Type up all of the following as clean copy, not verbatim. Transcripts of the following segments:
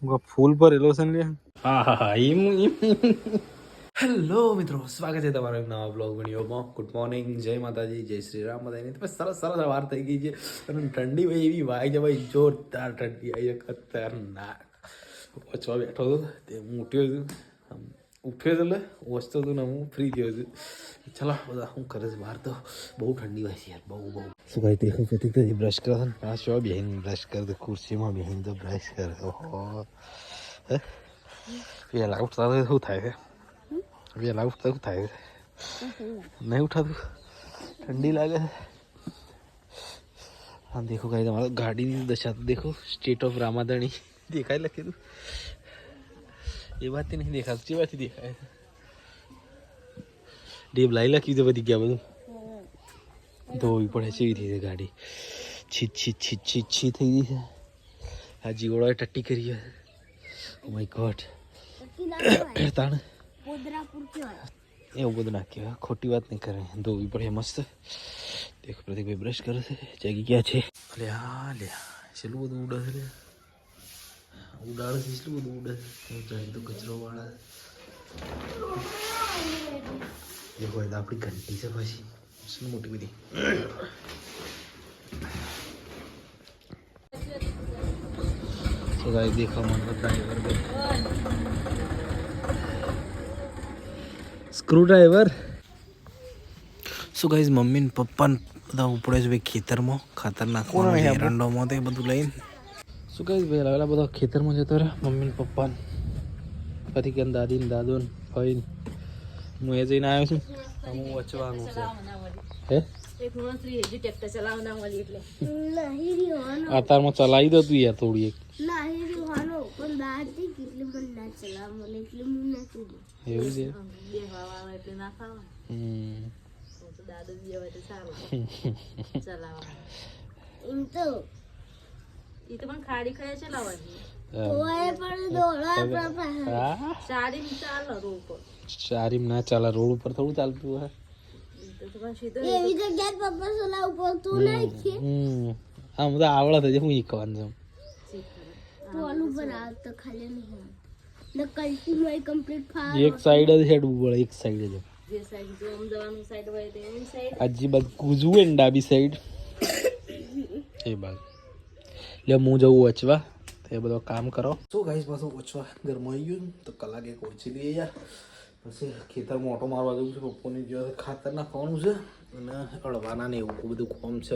ફૂલ ભરેલો છે ને. હા હા હા હેલો મિત્રો, સ્વાગત છે તમારો એક નવા બ્લોગ વિડીયોમાં. ગુડ મોર્નિંગ, જય માતાજી, જય શ્રી રામ બધાની. તો સરસ સરસ વાર થઈ ગઈ છે અને ઠંડી ભાઈ એવી વાય છે ભાઈ, જોરદાર ઠંડી આવી છે, ખતરનાક. પછવા બેઠો હતો તે હું ઉઠ્યો છું, ઉઠ્યો હતો એટલે વસતો હતો ને હું ફ્રી થયો છું. ચલો બધા શું કરે છે બહાર, તો બહુ ઠંડી હોય છે યાર, બહુ બહુ. શું કહી દેખો પ્રતિક તો બ્રશ કરો ને, આ શો બેહીન બ્રશ કરે તો ખુરશીમાં બેહીન તો બ્રશ કરે. ઓહો હે પેલા ઉઠતા તો શું થાય છે, વેલા ઉઠતા શું થાય છે, નહીં ઉઠાતું, ઠંડી લાગે છે. हाँ देखो गाइस, हमारा गाड़ी नहीं दशा तो देखो, स्टेट ऑफ रामाधणी देखा है लगे तू, ये बात ही नहीं देखा, अच्छी बात ही देखा है. डेब लाई लगी तो बती क्या બધું ધોવી પડે છે, એવી થઈ છે ગાડી, છીત છીત છીત છીત છી થઈ ગઈ છે. આ જીવડોએ ટટ્ટી કરી છે. ઓ માય ગોડ, તાણ એવું બધું નાખ્યું, ખોટી વાત નહીં કરે, ધોવી પડે મસ્ત. દેખો પ્રતિકભાઈ બ્રશ કરે છે, જાગી ગયા છે. લ્યા લ્યા એટલું બધું ઉડે છે, ઉડાડે છે, એટલું બધું ઉડે છે, જાય તો કચરો વાળા. દેખો એ તો આપણી ઘંટી છે પછી, શું મોટી બધી. તો ગાઈ દેખો મને ડ્રાઈવર સ્ક્રૂ ડ્રાઈવર. શું ગાઈઝ, મમ્મી ને પપ્પા બધા ઉપડે છે ભાઈ ખેતરમાં, ખાતર નાખવાનું એરંડોમાં તો એ બધું લઈને. શું ગાઈઝ ભાઈ પેલા બધા ખેતરમાં જતો રહે, મમ્મી ને પપ્પા પછી કે દાદી ને દાદો ને ભાઈ ને. હું એ જઈને આવ્યો છું, હું વચવાનું છે. હે અત્યારમાં ચલાવી દો તું યાર થોડી એક. એવું છે. ચારી ના ચાલે, રોડ ઉપર થોડું ચાલતું હોય. હા હું તો આવડે છે, હું શીખવાનું છું. એક સાઈડ જ હેડવું પડે, એક સાઈડ જ. હજી બાદ કૂજવું ને ડાબી સાઈડ એ બાદ. એટલે હું જવું વચવા, તો એ બધો કામ કરો. શું ગાઈસ પાછું વચવા ઘરમાં આવી ગયું તો કલાક એક ઓછી લઈએ યાર. પછી ખેતરમાં ઓટો મારવા જવું છે, પપ્પાની જોડે ખાતર નાખવાનું છે અને અળવાના ને એવું બધું કોમ છે.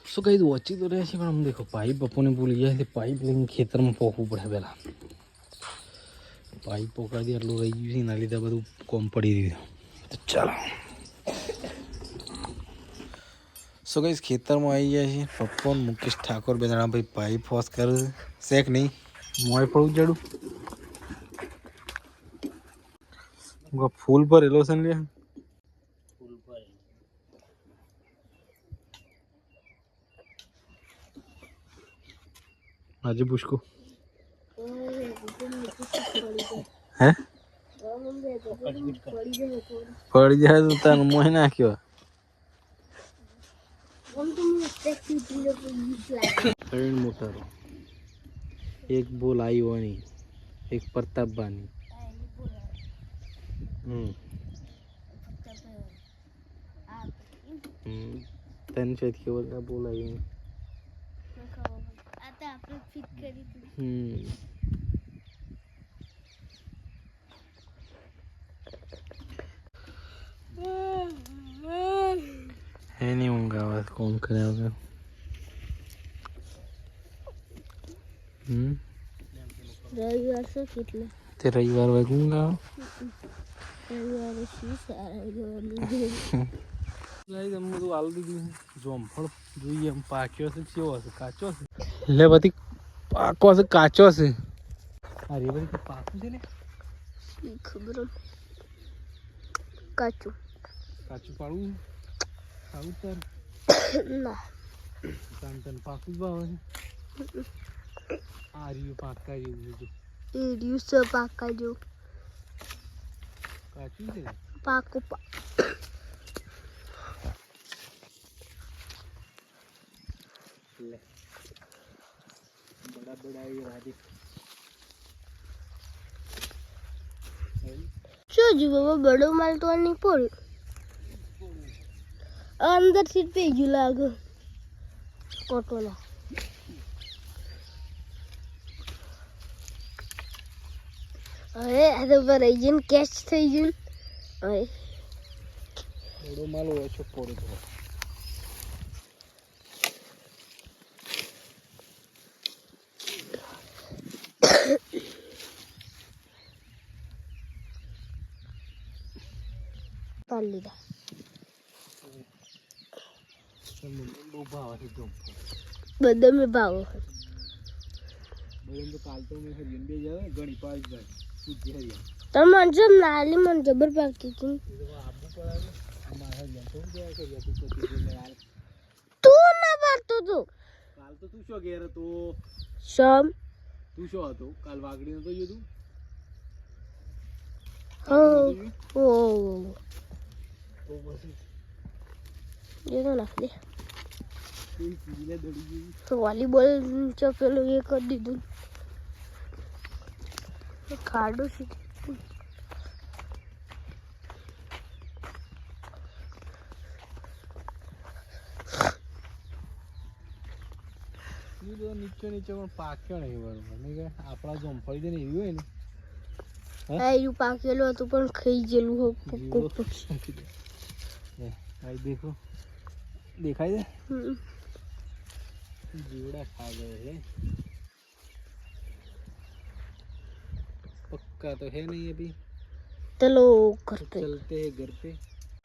શું કહી દઉં, ઓછી તો રહે છે પણ આમ દેખો પાઇપ બપોને ભૂલી જાય, પાઇપ લઈને ખેતરમાં પોખવું પડે પહેલાં. પાઇપ પોકાથી આટલું રહી ગયું છે, એના લીધે બધું કોમ પડી રહ્યું. તો ચાલો શું કહીશ, ખેતરમાં આવી ગયા છે પપ્પા મુકેશ ઠાકોર, બે જણા ભાઈ પાઇપ વોશ કરે છે. શેક નહીં મોય પડું ચડું, ફૂલ ભરેલો છે ને. આજે પૂછકો હે પડી જાય તો તને મોહ નાખ્યો. ત્રણ મોટરો, એક બોલ આઈવાની, એક પ્રતાપબાની. તને છે ખબર ના બોલાવી. એની ઊંઘ આવે કોમ કર્યા વગર. રવિવાર છે કેટલે તે રવિવાર વાગે ઊંઘ આવે. બધું આલ દીધું, જોમફળ જોઈએ એમ પાક્યો છે, કેવો હશે, કાચો હશે. એટલે બધી પાકો હશે, કાચો હશે. અરે બધી પાકું છે ને, ખબર કાચું કાચું પાડવું ખાવું તાર ના તન પાકું જ ભાવે છે. આ રહ્યું પાકા જેવું છે, એ રહ્યું છે પાકા જેવું કાચું છે. પાકું ले बड़ा बड़ा ये राजी શું જીવો બડો માલ તો નહીં પડ્યો અંદર સીટ પે ગયું લાગે ઓટોના અરે આ તો ભરાઈ ગયું કેચ થઈ ગયું હવે बड़ो माल ओछो पड़े પાલ લીધા બહુ ભાવ છે જો બધા મેં ભાવો બળન તો કાલ તો મેં હરિયન બે જાય ઘણી પાસ જાય પૂછી હરિયન તમે જો નાલી મને જબર પાકી હતી આબુ પડાવે અમાર હરિયન તો ગયા કે તું કતી લે યાર તું ના પાડતો તો કાલ તો તું શો ઘેર હતો શમ તું શો હતો કાલ વાગડી નતો જો તું ઓ તો પછી ये तो नाख दे કોઈ કીલે દડી ગઈ तो वॉलीबॉल चपेलो ये कर दी दूं खाडो सी ઈ તો નીચે નીચે પણ પાક્યો નહીં બરોબર નહીં કે આપણા જમફળી દે ને એવી હોય ને આ યુ પાકેલો હતું પણ ખાઈ ગયેલું હો भाई देखो दिखाई दे जीवड़ा खा गए हैं पक्का तो है नहीं अभी चलो घर पे चलते हैं घर पे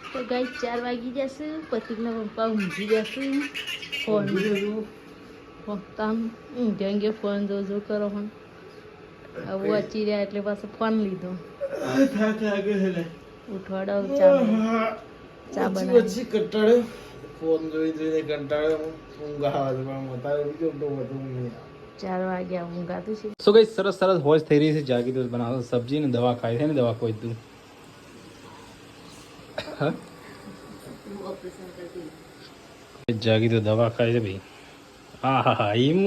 तो गाइस 4 वागी जैसे पतिक ना पप्पा ઊંઘી જશે ફોન ફોન ઊંઘેંગે ફોન જો કરો હન હવે વાંચી રહ્યા એટલે પાછો ફોન લીધો થાક લાગે છે લે ઉઠવાડો ચા બના પછી કંટાળ્યો ફોન જોઈને કંટાળ્યો ઊંઘ આવે છે પણ મતારે બીજો તો વધુ નહીં 4 વાગ્યા ઊંઘાતું છે સો ગાઈસ સરસ સરસ હોશ થઈ રહી છે જાગી તો બનાવો સબ્જી ને દવા ખાઈ છે ને દવા કોઈ તું જાગી તો દવા ખાઈ છે ભાઈ હા હા હા ઈમ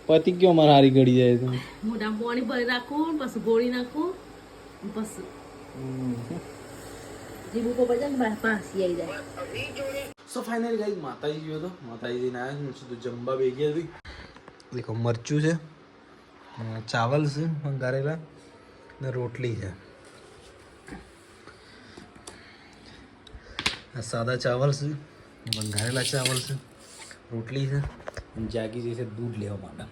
પતિ કયો મારા હારી ગળી જાય તો મોટા પાણી ભરી રાખું પછી ગોળી નાખું પછી જીબુ કો બજન પાસી આવી જાય સો ફાઇનલી ગાઈસ માતાજી ગયો તો માતાજી ને આયા હું સીધું જમવા બે ગયા હતી દેખો મરચું છે ચાવલ છે વંગારેલા ને રોટલી છે આ સાદા ચાવલ છે વંગારેલા ચાવલ છે રોટલી છે જાગી જैसे दूध लेवा માટે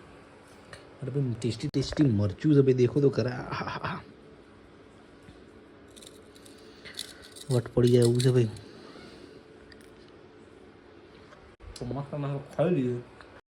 અરે ભાઈ ટેસ્ટી ટેસ્ટી મરચું છે ભાઈ દેખો તો ખરા વટ પડી જાય એવું છે ભાઈ તો મસ્ત ખાઈ લીધું